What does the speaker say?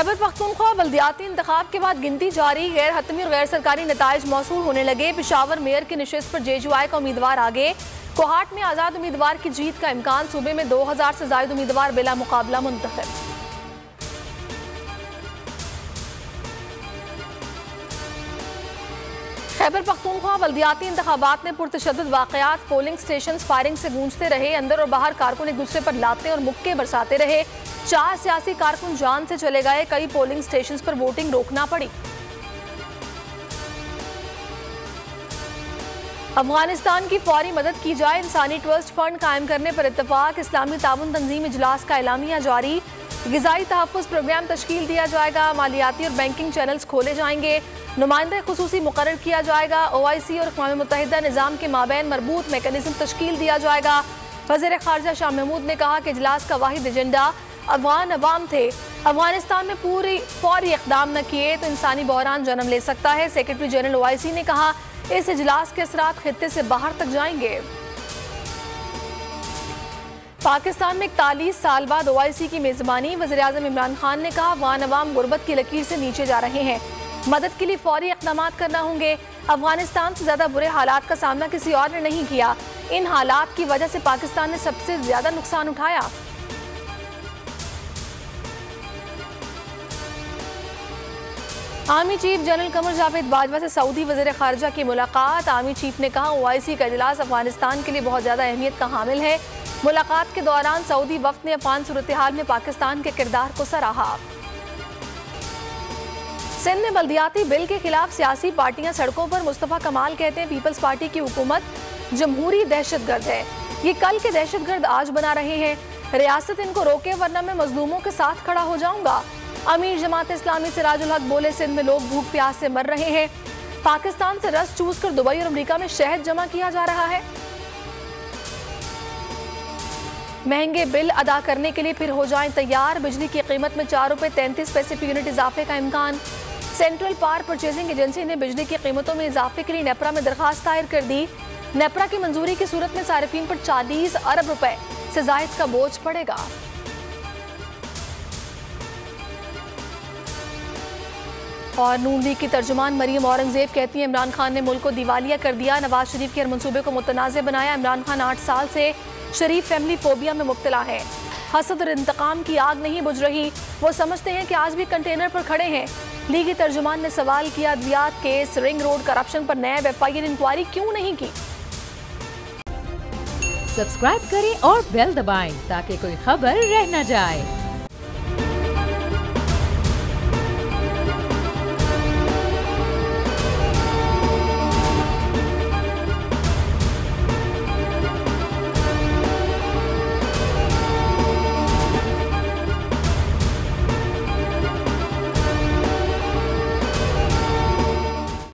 खैबर पख्तूनख्वा बल्दियाती इंतखाब के बाद गिनती जारी, गैर हतमी और गैर सरकारी नताइज मौसूल होने लगे। पेशावर मेयर की नशिस्त पर JUI का उम्मीदवार आगे। कोहाट में आज़ाद उम्मीदवार की जीत का इम्कान। सूबे में 2000 से ज्यादा उम्मीदवार बिला मुकाबला मुंतखब। खैबर पख्तूनख्वा बल्दियाती इंतखाबात में पुरतशद्दुद वाक़यात, पोलिंग स्टेशन फायरिंग से गूंजते रहे। अंदर और बाहर कारकुन एक दूसरे पर लाते और मुक्के बरसाते रहे। 4 सियासी कारकुन जान से चले गए। कई पोलिंग स्टेशन पर वोटिंग रोकना पड़ी। अफगानिस्तान की फौरी मदद की जाए, इंसानी ट्रस्ट फंड कायम करने पर इत्तफाक। इस्लामी ताउन तंजीम इजलास का एलामिया जारी। ग़िज़ाई तहफ़्फ़ुज़ प्रोग्राम तश्कील दिया जाएगा। मालियाती और बैंकिंग चैनल्स खोले जाएंगे। नुमाइंदा खुसूसी मुकर्रर किया जाएगा। OIC और अक़वाम मुत्तहिदा निज़ाम के माबैन मरबूत मैकेनिज़्म तश्कील दिया जाएगा। वज़ीर ख़ारजा शाह महमूद ने कहा कि इजलास का वाहिद एजेंडा अफ़गान अवाम थे। अफ़गानिस्तान में फौरी इक़दाम न किए तो इंसानी बहरान जन्म ले सकता है। सेक्रेटरी जनरल OIC ने कहा इस इजलास के असरात खित्ते से बाहर तक जाएंगे। पाकिस्तान में 41 साल बाद OIC की मेज़बानी। वज़ीर आज़म इमरान खान ने कहा अफ़गान अवाम गुर्बत की लकीर से नीचे जा रहे हैं, मदद के लिए फौरी इक़दामात करना होंगे। अफगानिस्तान से ज्यादा बुरे हालात का सामना किसी और ने नहीं किया। इन हालात की वजह से पाकिस्तान ने सबसे ज्यादा नुकसान उठाया। Army chief general Qamar Javed Bajwa से सऊदी वज़ीर ख़ारजा की मुलाकात। आर्मी चीफ ने कहा OIC का इजलास अफगानिस्तान के लिए बहुत ज्यादा अहमियत का हामिल है। मुलाकात के दौरान सऊदी वफ़द ने अफगान सूरत हाल में पाकिस्तान के किरदार को सराहा। सिंध में बल्दियाती बिल के खिलाफ सियासी पार्टियां सड़कों पर। मुस्तफ़ा कमाल कहते हैं पीपल्स पार्टी की हुकूमत जमहूरी दहशतगर्द है। ये कल के दहशतगर्द आज बना रहे हैं। रियासत इनको रोके वरना मैं मजलूमों के साथ खड़ा हो जाऊंगा। अमीर जमात इस्लामी सिराजुल हक बोले सिंध में लोग भूख प्यास से मर रहे हैं। पाकिस्तान से रस चूस कर दुबई और अमेरिका में शहद जमा किया जा रहा है। महंगे बिल अदा करने के लिए फिर हो जाएं तैयार। बिजली की कीमत में 4 रुपए 33 पैसे फी यूनिट इजाफे का इम्कान। सेंट्रल पावर परचेजिंग एजेंसी ने बिजली की कीमतों में इजाफे के लिए नेपरा में दरखास्त दायर कर दी। नेपरा की मंजूरी की सूरत में सारिफीन पर 40 अरब रुपए से जायद का बोझ पड़ेगा। और नून लीग की तर्जुमान मरियम औरंगजेब कहती है इमरान खान ने मुल्क को दिवालिया कर दिया। नवाज शरीफ के हर मंसूबे को मुतनाज़ बनाया। इमरान खान 8 साल से शरीफ फैमिली फोबिया में मुब्तला है। हसद और इंतकाम की आग नहीं बुझ रही। वो समझते हैं कि आज भी कंटेनर पर खड़े हैं। लीगी तर्जुमान ने सवाल किया अद्वियात केस, रिंग रोड करप्शन पर नैब FIR इंक्वायरी क्यों नहीं की। सब्सक्राइब करें और बेल दबाएं ताकि कोई खबर रह न जाए।